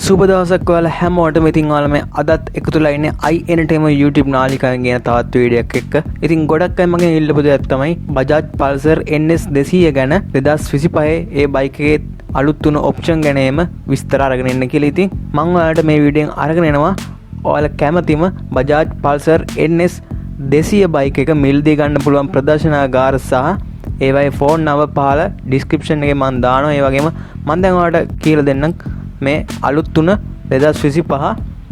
සුබ දවසක් ඔයාලා හැමෝටම. ඉතින් ඔයාලා මේ අදත් එකතුලා ඉන්නේ i entertainment YouTube නාලිකාවෙන් ගෙන තවත් වීඩියෝ එකක් එක්ක. ඉතින් ගොඩක් අය මගෙන් ඉල්ලපු දෙයක් තමයි Bajaj Pulsar NS 200 ගැන 2025 ඒ බයික් එකේ අලුත් වුණු ඔප්ෂන් ගැනම විස්තර අරගෙන එන්න කියලා. ඉතින් මම ඔයාලට මේ වීඩියෝෙන් අරගෙන එනවා ඔයාලා කැමතිම Bajaj Pulsar NS 200 බයික් එක මිලදී ගන්න පුළුවන් ප්‍රදර්ශනාගාර සහ ඒවයි ෆෝන් නම්බර් පහල ඩිස්ක්‍රිප්ෂන් එකේ මම දානවා. ඒ වගේම මම දැන් ඔයාලට කියලා දෙන්නම් මේ අලුත් තුන 2025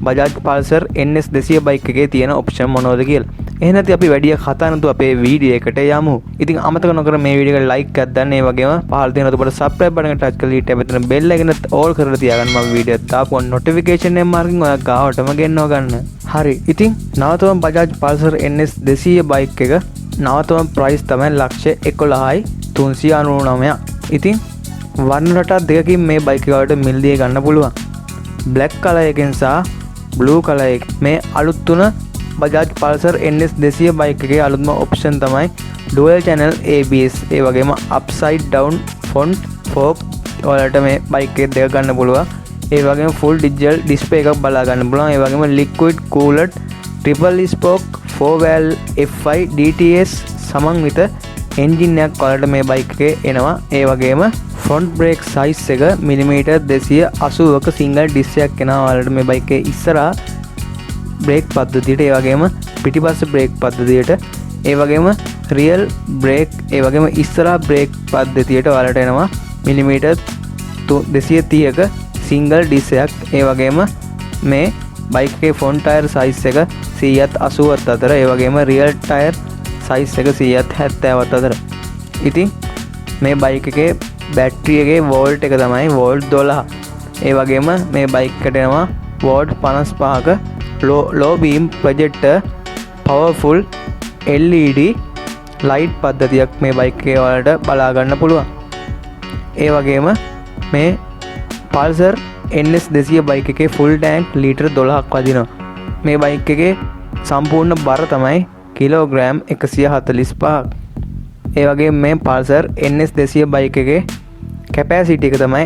Bajaj Pulsar NS 200 බයික් එකේ තියෙන ඔප්ෂන් මොනවද කියලා. එහෙනම් අපි වැඩි කතා නැතුව අපේ වීඩියෝ එකට යමු. ඉතින් අමතක නොකර මේ වීඩියෝ එකට ලයික් එකක් දාන්න. ඒ වගේම පහළ තියෙන උඩට subscribe button එක touch කරලා ඊට පස්සේ bell එකෙන් all කරලා තියාගන්න. මම වීඩියෝ දාපුවා notification එක මාර්ගින් ඔයා ගාවටම ගෙන්නව ගන්න. හරි. ඉතින් නවතම Bajaj Pulsar NS 200 බයික් එක නවතම ප්‍රයිස් තමයි 1,11,399. ඉතින් වර්ණ රටා දෙකකින් මේ බයික් එකට මිලදී ගන්න පුළුවන්. බ්ලැක් කලර් එකෙන් සහ බ්ලූ කලර් එක. මේ අලුත් තුන Bajaj Pulsar NS 200 බයික් එකේ අලුත්ම ඔප්ෂන් තමයි dual channel ABS. ඒ වගේම upside down front fork වලට මේ බයික් එකේ දෙක ගන්න පුළුවන්. ඒ වගේම full digital display එකක් බලා ගන්න පුළුවන්. ඒ වගේම liquid cooled triple spoke 4 valve F5 DTS සමන්විත එන්ජින් එකක් වලට මේ බයික් එකේ එනවා. ඒ වගේම ෆ්‍රන්ට් බ්‍රේක් සයිස් එක මිලිමීටර් 280ක සිංගල් ඩිස්ක් එකක් එනවා වලට මේ බයික් එකේ ඉස්සරහා බ්‍රේක් පද්ධතියට. ඒ වගේම පිටිපස්ස බ්‍රේක් පද්ධතියට. ඒ වගේම රියල් බ්‍රේක් ඒ වගේම ඉස්සරහා බ්‍රේක් පද්ධතියට වලට එනවා මිලිමීටර් 230ක සිංගල් ඩිස්ක් එකක්. ඒ වගේම මේ බයික් එකේ ෆ්‍රන්ට් ටයර් සයිස් එක 180ත් අතර. ඒ වගේම රියල් ටයර් සයිස් එක 170ත් අතර. ඉතින් මේ බයික් එකේ බැටරි එකේ වෝල්ට් එක තමයි වෝල්ට් 12. ඒ වගේම මේ බයික් එකට එනවා volt 55ක low beam projector powerful LED light පද්ධතියක් මේ බයික් එකේ වලට බලා ගන්න පුළුවන්. ඒ වගේම මේ Pulsar NS 200 බයික් එකේ full tank ලීටර් 12ක් වදිනවා. මේ බයික් එකේ සම්පූර්ණ බර තමයි කිලෝග්‍රෑම් 145ක්. ඒ වගේම මේ Pulsar NS 200 බයික් එකේ කැපැසිටි එක තමයි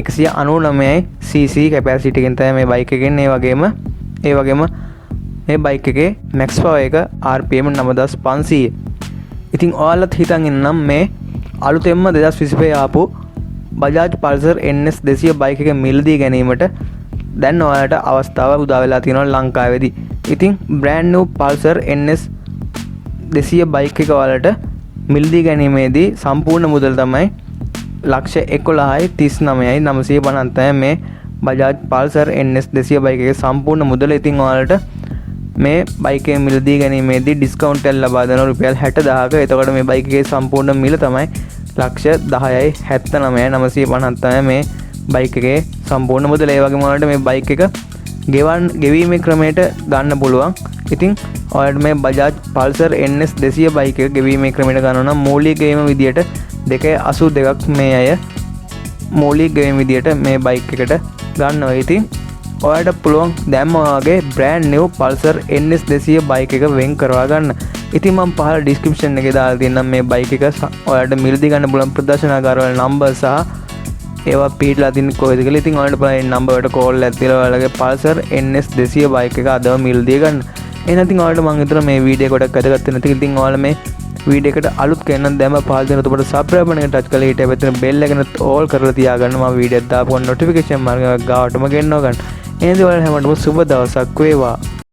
199cc කැපැසිටි එකෙන් තමයි මේ බයික් එකෙන්. ඒ වගේම මේ බයික් එකේ max power එක RPM 9500. ඉතින් ඔයාලත් හිතන් ඉන්නම් මේ අලුතෙන්ම 2025 ආපු Bajaj Pulsar NS 200 බයික් එක මිලදී ගැනීමට දැන් ඔයාලට අවස්ථාව උදා වෙලා තියෙනවා ලංකාවේදී. ඉතින් brand new Pulsar NS 200 bike එක වලට මිලදී ගැනීමේදී සම්පූර්ණ මුදල් තමයි 1,11,39,950 මේ Bajaj Pulsar NS 200 බයික් එකේ සම්පූර්ණ මුදල. ඉතින් ඔයාලට මේ බයික් එක මිලදී ගැනීමේදී ඩිස්කවුන්ට් එකක් ලබා දෙනවා රුපියල් 60,000ක. එතකොට මේ බයික් එකේ සම්පූර්ණ මිල තමයි 1,10,79,950 මේ බයික් එකේ සම්පූර්ණ මුදල. ඒ වගේම ඔයාලට මේ බයික් එක ගෙවීමේ ක්‍රමයට ගන්න පුළුවන්. ඉතින් ඔයාලට මේ Bajaj Pulsar NS 200 බයික් එක ගෙවීමේ ක්‍රමයට ගන්න නම් මූලික ගෙවීම විදියට 282ක් මේ අය මූලික ගෙවීම විදියට මේ බයික් එකට ගන්නවා. ඉතින් ඔයාලට පුළුවන් දැම්ම වගේ brand new Pulsar NS 200 bike එක වෙන් කරවා ගන්න. ඉතින් මම පහළ description එකේ දාලා තියෙනම් මේ බයික් එක ඔයාලට මිලදී ගන්න පුළුවන් ප්‍රදර්ශනාගාර වල නම්බර් සහ ඒවා පිටලා තියෙන කොහෙද කියලා. ඉතින් ඔයාලට බලන්න නම්බර් වලට කෝල් එකක් දීලා ඔයාලගේ Pulsar NS 200 බයික් එක අදම මිලදී ගන්න. එහෙනම් ඉතින් ඔයාලට මම හිතනවා මේ වීඩියෝ එකක් වැදගත් වෙන නැති. ඉතින් ඔයාලා මේ වීඩියෝ එකට අලුත් කෙනෙක් දැම්ම පහළ දෙන උඩට subscribe button එක touch කරලා ඊට පස්සේ bell එකෙන් all කරලා තියාගන්න. මම වීඩියෝ දාපුවා notification මාර්ගය ගාවටම ගෙන්නව ගන්න. එහෙනම් ඔයාලා හැමෝටම සුබ දවසක් වේවා.